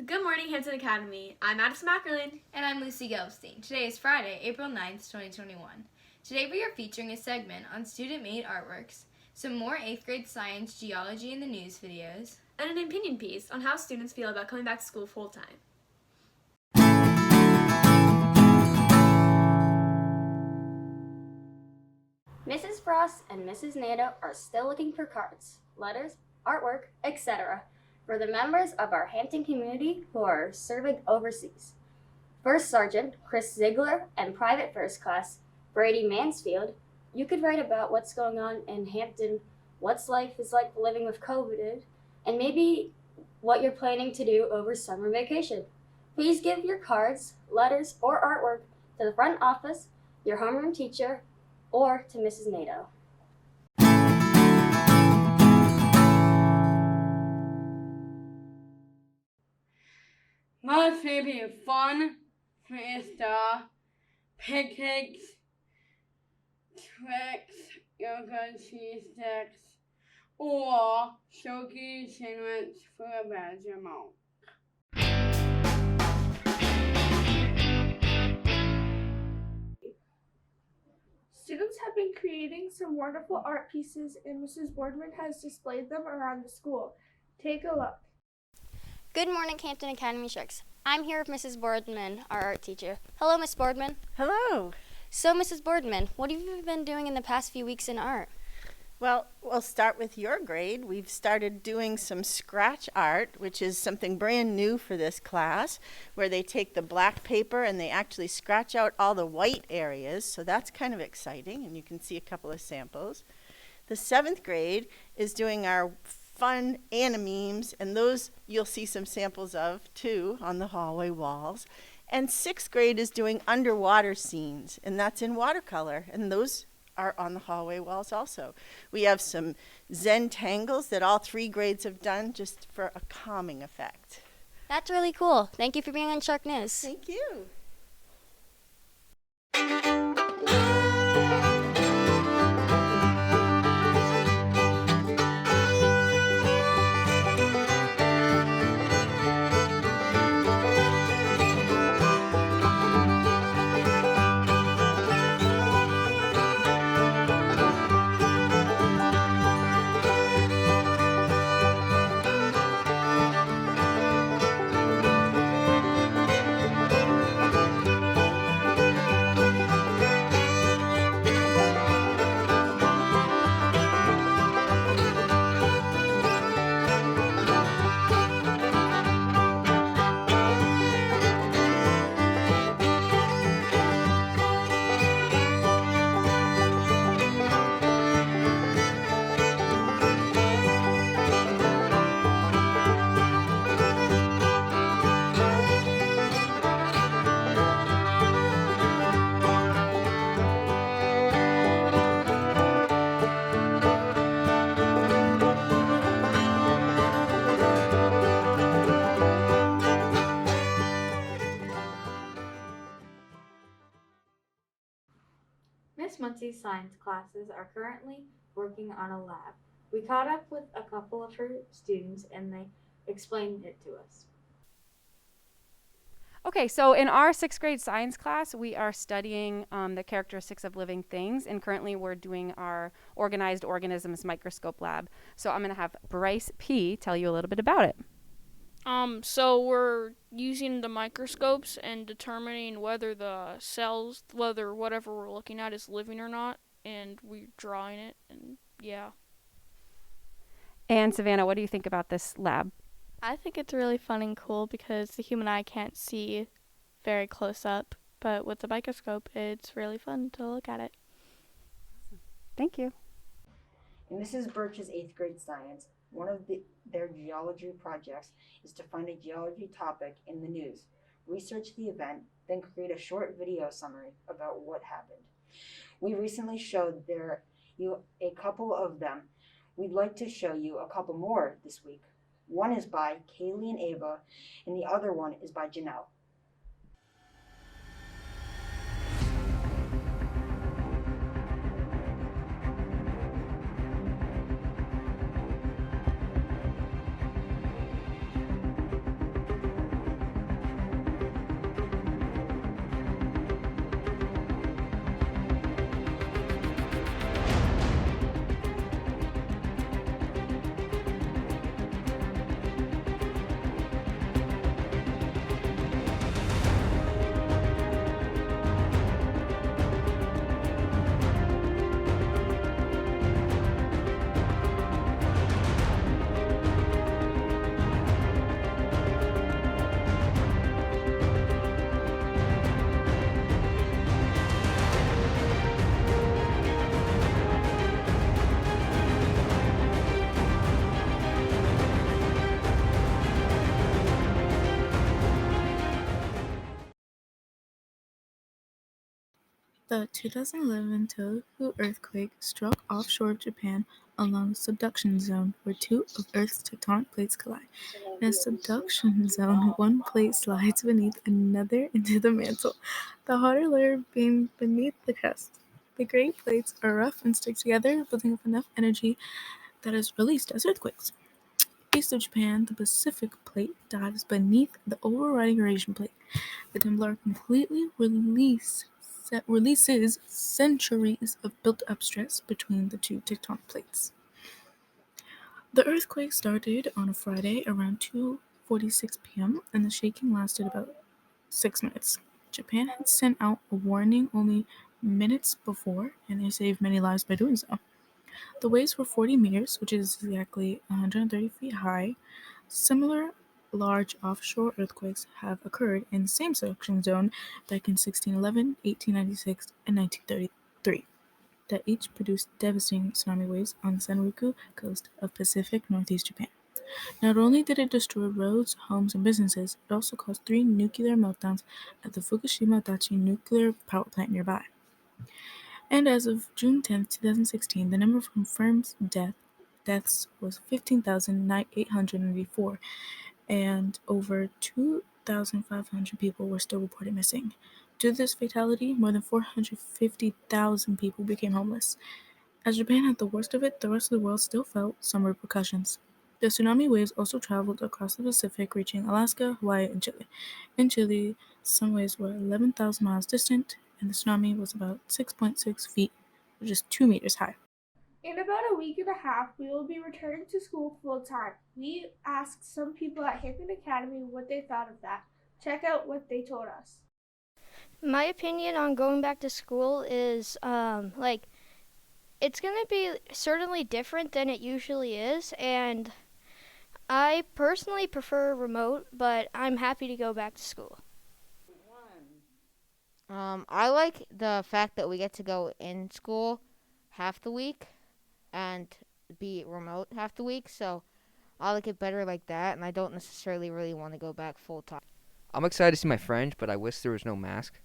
Good morning, Hampton Academy. I'm Addison Mackerlin. And I'm Lucy Gelbstein. Today is Friday, April 9th, 2021. Today we are featuring a segment on student-made artworks, some more 8th grade science, geology, in the news videos, And an opinion piece on how students feel about coming back to school full-time. Mrs. Frost and Mrs. Nato are still looking for cards, letters, artwork, etc. for the members of our Hampton community who are serving overseas. First Sergeant Chris Ziegler and Private First Class Brady Mansfield, you could write about what's going on in Hampton, what's life is like living with COVID, and maybe what you're planning to do over summer vacation. Please give your cards, letters, or artwork to the front office, your homeroom teacher, or to Mrs. Nato. Must be fun, fiesta, picnics, tricks, yoga cheese sticks, or showcase sandwich for a badge amount. Students have been creating some wonderful art pieces, and Mrs. Boardman has displayed them around the school. Take a look. Good morning, Hampton Academy Sharks. I'm here with Mrs. Boardman, our art teacher. Hello, Miss Boardman. Hello. So, Mrs. Boardman, what have you been doing in the past few weeks in art? Well, we'll start with your grade. We've started doing some scratch art, which is something brand new for this class, where they take the black paper and they actually scratch out all the white areas. So that's kind of exciting, and you can see a couple of samples. The 7th grade is doing our fun animemes, and those you'll see some samples of too on the hallway walls. And 6th grade is doing underwater scenes, and that's in watercolor, and those are on the hallway walls also. We have some Zen tangles that all 3 grades have done just for a calming effect. That's really cool. Thank you for being on Shark News. Thank you. Miss Muncie's science classes are currently working on a lab. We caught up with a couple of her students and they explained it to us. Okay, so in our 6th grade science class, we are studying the characteristics of living things, and currently we're doing our organized organisms microscope lab. So I'm going to have Bryce P. tell you a little bit about it. So we're using the microscopes and determining whether the cells, whether whatever we're looking at is living or not, and we're drawing it, and yeah. And Savannah, what do you think about this lab? I think it's really fun and cool because the human eye can't see very close up, but with the microscope, it's really fun to look at it. Thank you. In Mrs. Birch's 8th grade science, one of their geology projects is to find a geology topic in the news, research the event, then create a short video summary about what happened. We recently showed you a couple of them. We'd like to show you a couple more this week. One is by Kaylee and Ava, and the other one is by Janelle. The 2011 Tohoku earthquake struck offshore of Japan along the subduction zone, where two of Earth's tectonic plates collide. In a subduction zone, one plate slides beneath another into the mantle, the hotter layer being beneath the crust. The great plates are rough and stick together, building up enough energy that is released as earthquakes. East of Japan, the Pacific plate dives beneath the overriding Eurasian plate. The tumbler completely releases centuries of built-up stress between the two tectonic plates. The earthquake started on a Friday around 2:46 p.m. and the shaking lasted about 6 minutes. Japan had sent out a warning only minutes before, and they saved many lives by doing so. The waves were 40 meters, which is exactly 130 feet high. Similar large offshore earthquakes have occurred in the same subduction zone back in 1611, 1896, and 1933 that each produced devastating tsunami waves on the Senkaku coast of Pacific Northeast Japan. Not only did it destroy roads, homes, and businesses, it also caused 3 nuclear meltdowns at the Fukushima Daiichi nuclear power plant nearby. And as of June 10, 2016, the number of confirmed deaths was 15,884, and over 2,500 people were still reported missing. Due to this fatality, more than 450,000 people became homeless. As Japan had the worst of it, the rest of the world still felt some repercussions. The tsunami waves also traveled across the Pacific, reaching Alaska, Hawaii, and Chile. In Chile, some waves were 11,000 miles distant, and the tsunami was about 6.6 feet, which is 2 meters high. In about a week and a half, we will be returning to school full time. We asked some people at Hampton Academy what they thought of that. Check out what they told us. My opinion on going back to school is it's going to be certainly different than it usually is, and I personally prefer remote, but I'm happy to go back to school. I like the fact that we get to go in school half the week and be remote half the week, so I like it better like that, and I don't necessarily really want to go back full time. I'm excited to see my friends, but I wish there was no mask.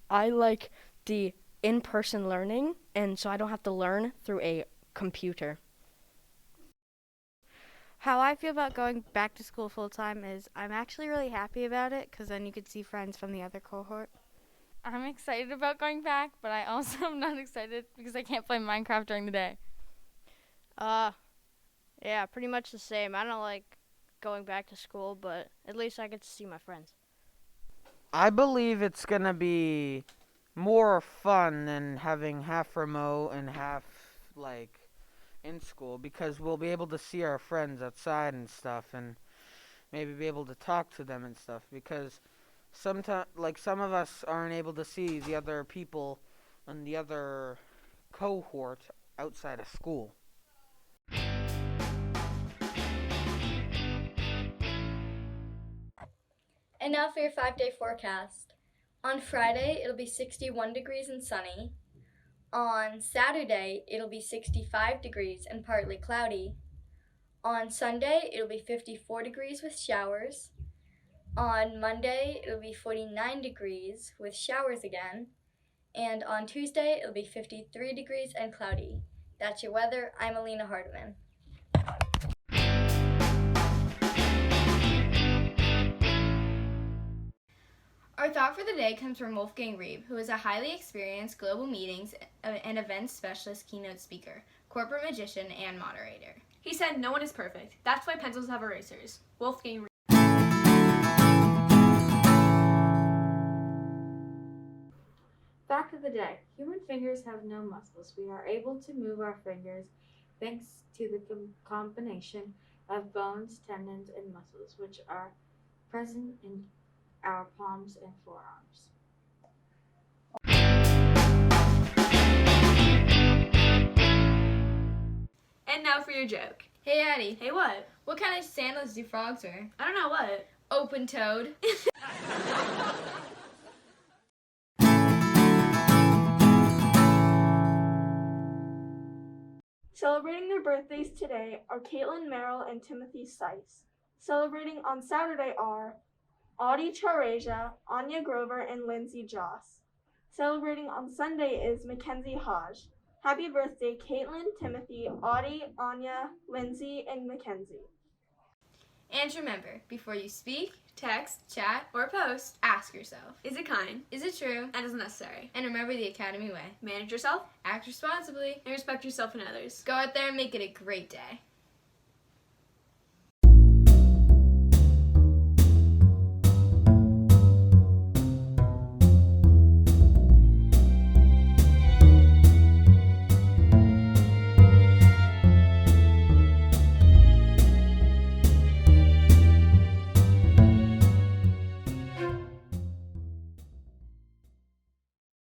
I like the in-person learning, and so I don't have to learn through a computer. How I feel about going back to school full time is I'm actually really happy about it because then you could see friends from the other cohort. I'm excited about going back, but I also am not excited because I can't play Minecraft during the day. Yeah, pretty much the same. I don't like going back to school, but at least I get to see my friends. I believe it's gonna be more fun than having half remote and half in school, because we'll be able to see our friends outside and stuff, and maybe be able to talk to them and stuff, because sometimes some of us aren't able to see the other people in the other cohort outside of school. And now for your 5-day forecast. On Friday, it'll be 61 degrees and sunny. On Saturday, it'll be 65 degrees and partly cloudy. On Sunday, it'll be 54 degrees with showers. On Monday, it'll be 49 degrees with showers again. And on Tuesday, it'll be 53 degrees and cloudy. That's your weather. I'm Alina Hardiman. Our thought for the day comes from Wolfgang Reeb, who is a highly experienced global meetings and events specialist keynote speaker, corporate magician, and moderator. He said no one is perfect. That's why pencils have erasers. Wolfgang Reeb. Fact of the day. Human fingers have no muscles. We are able to move our fingers thanks to the combination of bones, tendons, and muscles, which are present in our palms and forearms. And now for your joke. Hey, Addie. Hey, what? What kind of sandals do frogs wear? I don't know what. Open-toed. Celebrating their birthdays today are Caitlin Merrill and Timothy Seiss. Celebrating on Saturday are Audie Charasia, Anya Grover, and Lindsay Joss. Celebrating on Sunday is Mackenzie Hodge. Happy birthday, Caitlin, Timothy, Audie, Anya, Lindsay, and Mackenzie. And remember, before you speak, text, chat, or post, ask yourself, is it kind? Is it true? And is it necessary? And remember the Academy way. Manage yourself, Act responsibly, and respect yourself and others. Go out there and make it a great day.